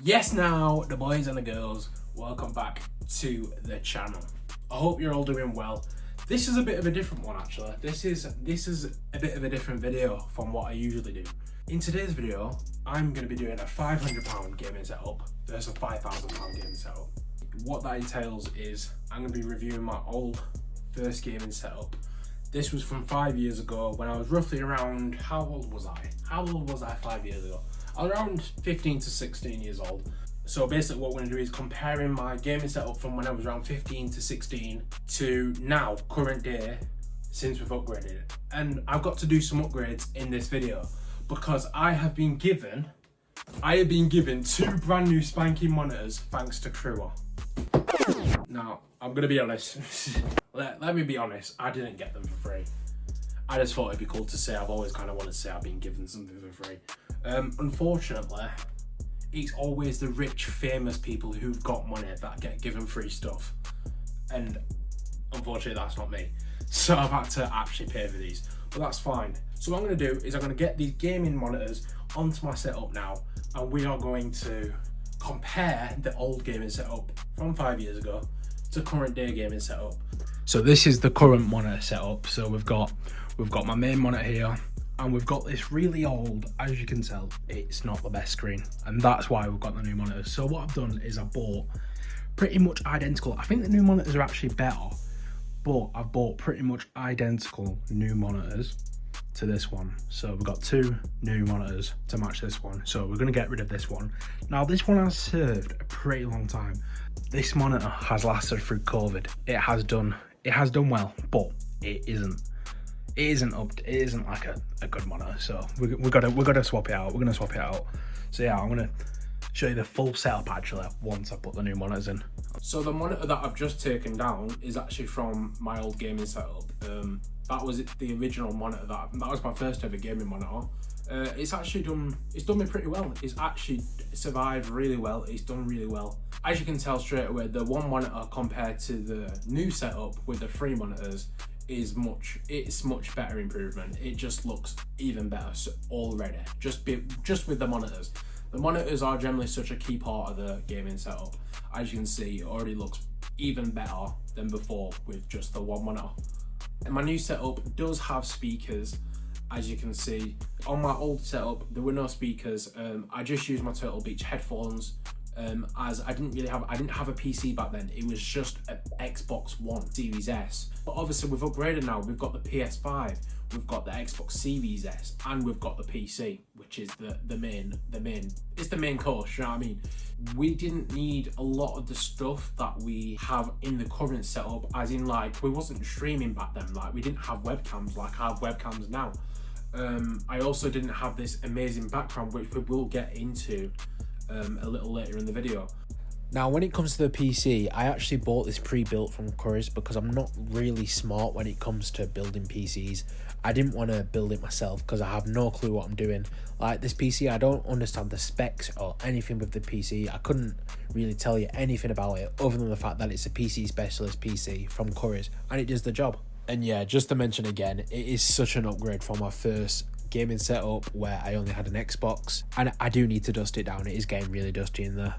Yes, now the boys and the girls, welcome back to the channel. I hope you're all doing well. This is a bit of a different one actually. This is a bit of a different video from what I usually do. In today's video, I'm going to be doing a £500 gaming setup versus a £5,000 gaming setup. What that entails is I'm going to be reviewing my old first gaming setup. This was from 5 years ago when I was roughly around, how old was I 5 years ago? I was around 15 to 16 years old. So basically what we're going to do is comparing my gaming setup from when I was around 15 to 16 to now, current day, since we've upgraded it. And I've got to do some upgrades in this video because I have been given 2 brand new spanking monitors thanks to Crewer. Now, I'm going to be honest. Let me be honest, I didn't get them for free. I just thought it'd be cool to say I've always kind of wanted to say I've been given something for free. Unfortunately, it's always the rich, famous people who've got money that get given free stuff. And unfortunately, that's not me. So I've had to actually pay for these, but that's fine. So what I'm gonna do is I'm gonna get these gaming monitors onto my setup now, and we are going to compare the old gaming setup from 5 years ago to current day gaming setup. So this is the current monitor setup. So we've got my main monitor here, and we've got this really old, as you can tell, it's not the best screen, and that's why we've got the new monitors. So what I've done is I bought pretty much identical. I think the new monitors are actually better, but I've bought pretty much identical new monitors to this one. So we've got 2 new monitors to match this one. So we're gonna get rid of this one. Now this one has served a pretty long time. This monitor has lasted through COVID. It has done well, but it isn't like a good monitor. So we're gonna swap it out. We're gonna swap it out. So yeah, I'm gonna show you the full setup actually once I put the new monitors in. So the monitor that I've just taken down is actually from my old gaming setup. That was the original monitor that was my first ever gaming monitor. It's done me pretty well. It's actually survived really well. It's done really well. As you can tell straight away, the one monitor compared to the new setup with the 3 monitors is much better improvement. It just looks even better already, just with the monitors. The monitors are generally such a key part of the gaming setup. As you can see, it already looks even better than before with just the one monitor. And my new setup does have speakers. As you can see, on my old setup there were no speakers. I just used my Turtle Beach headphones, as I didn't have a PC back then. It was just an Xbox One Series S. But obviously we've upgraded now. We've got the PS5, we've got the Xbox Series S, and we've got the PC, which is the main course, you know what I mean? We didn't need a lot of the stuff that we have in the current setup, as in like we wasn't streaming back then. Like we didn't have webcams like I have webcams now. I also didn't have this amazing background, which we will get into a little later in the video. Now, when it comes to the PC, I actually bought this pre-built from Currys because I'm not really smart when it comes to building PCs. I didn't want to build it myself because I have no clue what I'm doing. Like this PC, I don't understand the specs or anything with the PC. I couldn't really tell you anything about it other than the fact that it's a PC specialist PC from Currys and it does the job. And yeah, just to mention again, it is such an upgrade from my first gaming setup where I only had an Xbox, and I do need to dust it down. It is getting really dusty in there.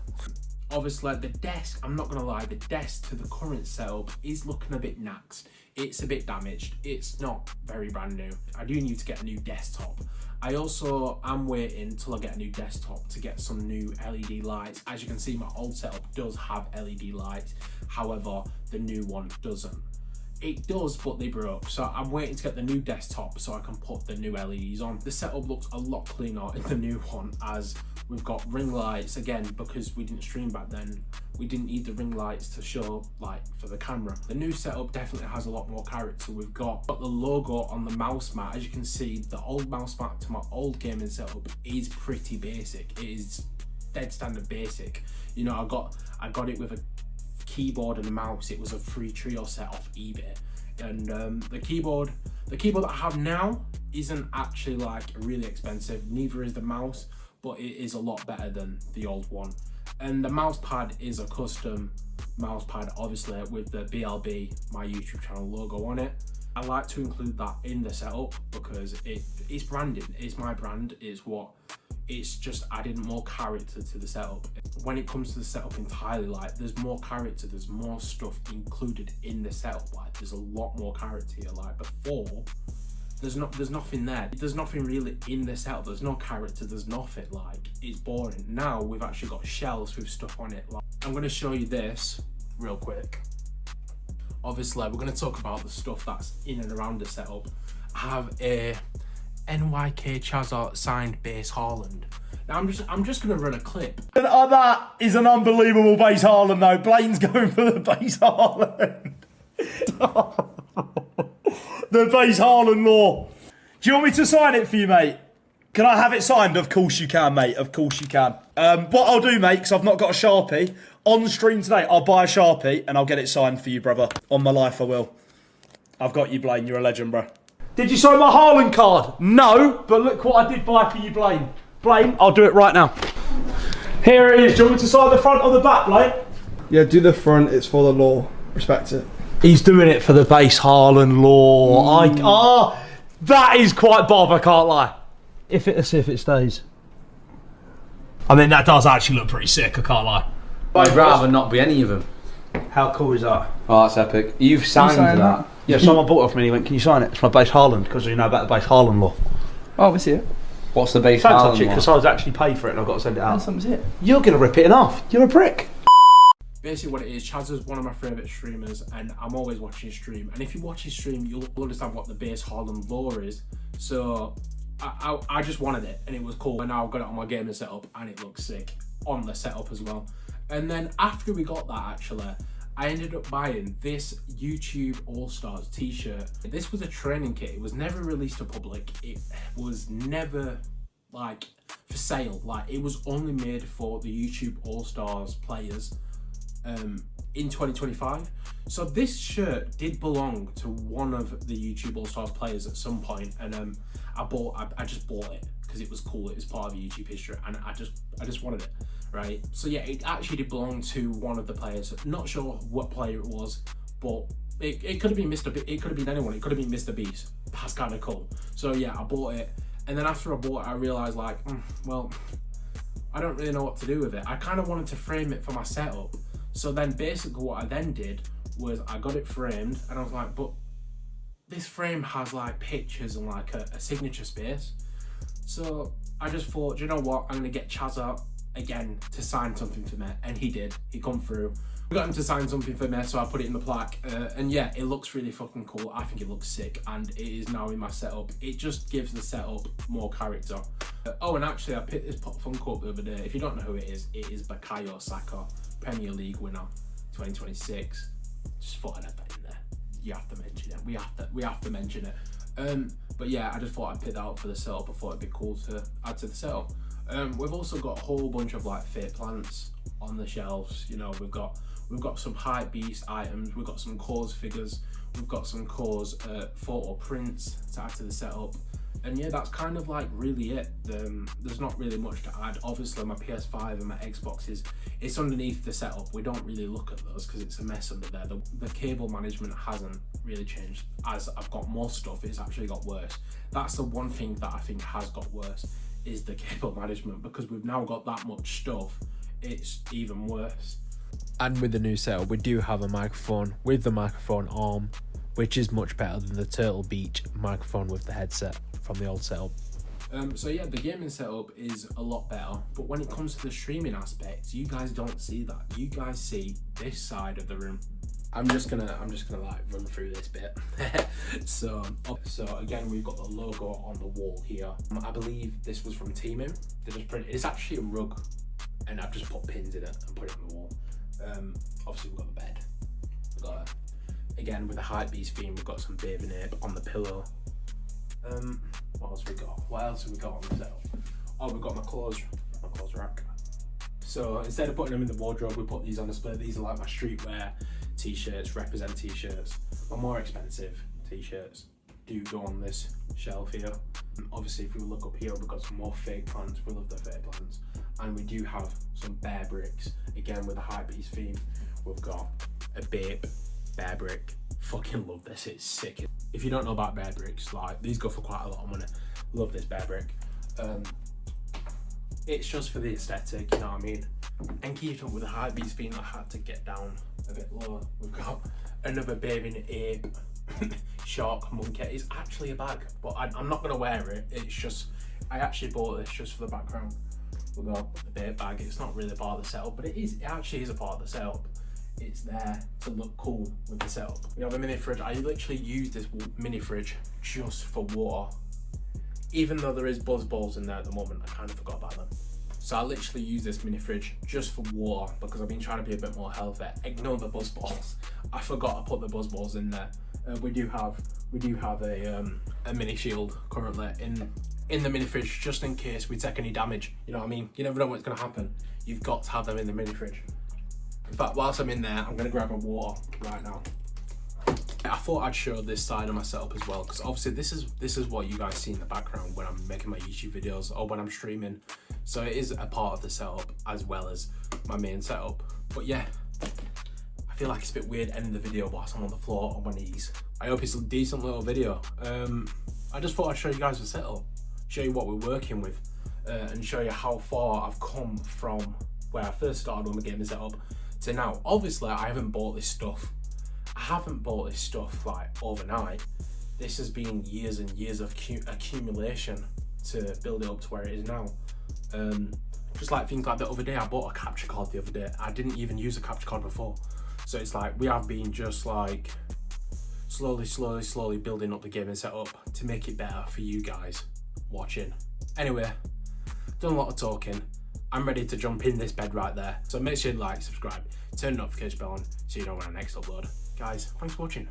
Obviously the desk, I'm not gonna lie, the desk to the current setup is looking a bit naxed. It's a bit damaged. It's not very brand new. I do need to get a new desktop. I also am waiting till I get a new desktop to get some new LED lights. As you can see, my old setup does have LED lights. However, the new one doesn't. It does, but they broke. So I'm waiting to get the new desktop so I can put the new LEDs on. The setup looks a lot cleaner in the new one, as we've got ring lights again, because we didn't stream back then. We didn't need the ring lights to show like for the camera. The new setup definitely has a lot more character. We've got the logo on the mouse mat. As you can see, the old mouse mat to my old gaming setup is pretty basic. It is dead standard basic. You know, I got it with a keyboard and a mouse. It was a free trio set off eBay, and the keyboard that I have now isn't actually like really expensive. Neither is the mouse, but it is a lot better than the old one. And the mouse pad is a custom mouse pad, obviously with the BLB, my YouTube channel logo on it. I like to include that in the setup because it's branded. It's my brand. It's what it's just adding more character to the setup. When it comes to the setup entirely, like there's more character, there's more stuff included in the setup. Like there's a lot more character here. Like before, there's nothing there. There's nothing really in the setup. There's no character, there's nothing. Like it's boring. Now we've actually got shelves with stuff on it. Like I'm gonna show you this real quick. Obviously, we're gonna talk about the stuff that's in and around the setup. I have a NYK Chazart signed base Haaland. Now I'm just gonna run a clip. That is an unbelievable base Haaland though. Blaine's going for the base Haaland. The base Haaland law. Do you want me to sign it for you, mate? Can I have it signed? Of course you can, mate. Of course you can. What I'll do, mate, because I've not got a Sharpie, on stream today, I'll buy a Sharpie and I'll get it signed for you, brother. On my life, I will. I've got you, Blaine. You're a legend, bro. Did you sign my Haaland card? No, but look what I did buy for you, Blaine. Blaine, I'll do it right now. Here it is. Do you want me to sign the front or the back, Blaine? Yeah, do the front. It's for the law. Respect it. He's doing it for the base Haaland law. That is quite Bob, I can't lie. If it stays. I mean, that does actually look pretty sick, I can't lie. I'd rather not be any of them. How cool is that? Oh, that's epic. You've signed that. Yeah, someone bought it off me and he went, can you sign it? It's my base Haaland, because you know about the base Haaland law. Oh, we see it. What's the base Don't Haaland touch it, one? because I was actually paid for it and I've got to send it out. That's it. You're going to rip it in half. You're a prick. Basically what it is, Chaz is one of my favourite streamers and I'm always watching his stream. And if you watch his stream, you'll understand what the base Haaland lore is. So I just wanted it and it was cool. And now I've got it on my gaming setup and it looks sick on the setup as well. And then after we got that, actually, I ended up buying this YouTube All-Stars t-shirt. This was a training kit. It was never released to public. It was never like for sale. Like it was only made for the YouTube All-Stars players in 2025. So this shirt did belong to one of the YouTube All-Stars players at some point, and I just bought it because it was cool. It was part of YouTube history and I just wanted it, right? So yeah, it actually did belong to one of the players. Not sure what player it was, but it could have been it could have been anyone. It could have been Mr. Beast. That's kind of cool. So yeah, I bought it, and then after I bought it, I realized like, well, I don't really know what to do with it. I kind of wanted to frame it for my setup. So then basically what I then did was I got it framed and I was like, but this frame has like pictures and like a signature space. So I just thought, you know what, I'm gonna get Chaz out again to sign something for me, and he did. He come through. I got him to sign something for me, so I put it in the plaque, and yeah, it looks really fucking cool. I think it looks sick, and it is now in my setup. It just gives the setup more character. Oh, and actually I picked this Funko up the other day. If you don't know who it is Bukayo Saka, Premier League winner 2026. Just thought I'd add that in there. You have to mention it. We have to mention it. But yeah, I just thought I'd pick that up for the setup. I thought it'd be cool to add to the setup. We've also got a whole bunch of like fake plants on the shelves. You know, we've got some Hype Beast items. We've got some Cause figures. We've got some Cause photo prints to add to the setup. And yeah, that's kind of like really it. There's not really much to add. Obviously my PS5 and my Xbox it's underneath the setup. We don't really look at those because it's a mess under there. The cable management hasn't really changed. As I've got more stuff, it's actually got worse. That's the one thing that I think has got worse, is the cable management, because we've now got that much stuff, it's even worse. And with the new setup, we do have a microphone with the microphone arm, which is much better than the Turtle Beach microphone with the headset from the old setup. So yeah, the gaming setup is a lot better, but when it comes to the streaming aspect, you guys don't see that. You guys see this side of the room. I'm just gonna like run through this bit. so again, we've got the logo on the wall here. I believe this was from Temu. They just printed. It's actually a rug, and I've just put pins in it and put it on the wall. Obviously we've got the bed. We've got again with the Hype Beast theme. We've got some bathing ape on the pillow. What else we got? What else have we got on the setup? Oh, we've got my clothes rack. So instead of putting them in the wardrobe, we put these on display. These are like my streetwear t-shirts, represent t-shirts. My more expensive t-shirts do go on this shelf here. Obviously, if we look up here, we've got some more fake plants. We love the fake plants. And we do have some bear bricks. Again, with the Hype Beast theme, we've got a Bape bear brick. Fucking love this, it's sick. If you don't know about bear bricks, like these go for quite a lot of money. Love this bear brick. It's just for the aesthetic, you know what I mean? And keeping up with the hype beats being, I had to get down a bit lower. We've got another bathing ape, shark, monkey. It's actually a bag, but I'm not gonna wear it. It's just, I actually bought this just for the background. We've got a bait bag. It's not really part of the setup, but it actually is a part of the setup. It's there to look cool with the setup. We have a mini fridge. I literally use this mini fridge just for water. Even though there is buzz balls in there at the moment, I kind of forgot about them. So I literally use this mini fridge just for water because I've been trying to be a bit more healthy. Ignore the buzz balls. I forgot to put the buzz balls in there. We do have a mini shield currently in the mini fridge just in case we take any damage. You know what I mean? You never know what's gonna happen. You've got to have them in the mini fridge. In fact, whilst I'm in there, I'm gonna grab a water right now. I thought I'd show this side of my setup as well, because obviously this is what you guys see in the background when I'm making my YouTube videos or when I'm streaming. So it is a part of the setup as well as my main setup. But yeah, I feel like it's a bit weird ending the video whilst I'm on the floor on my knees. I hope it's a decent little video. I just thought I'd show you guys the setup, show you what we're working with, and show you how far I've come from where I first started with my gaming setup to now. Obviously, I haven't bought this stuff. I haven't bought this stuff like overnight. This has been years and years of accumulation to build it up to where it is now. Just like things like the other day, I bought a capture card the other day. I didn't even use a capture card before. So it's like we have been just like slowly building up the gaming setup to make it better for you guys watching. Anyway, done a lot of talking. I'm ready to jump in this bed right there. So make sure you like, subscribe, turn the notification bell on so you know when I next upload. Guys, thanks for watching.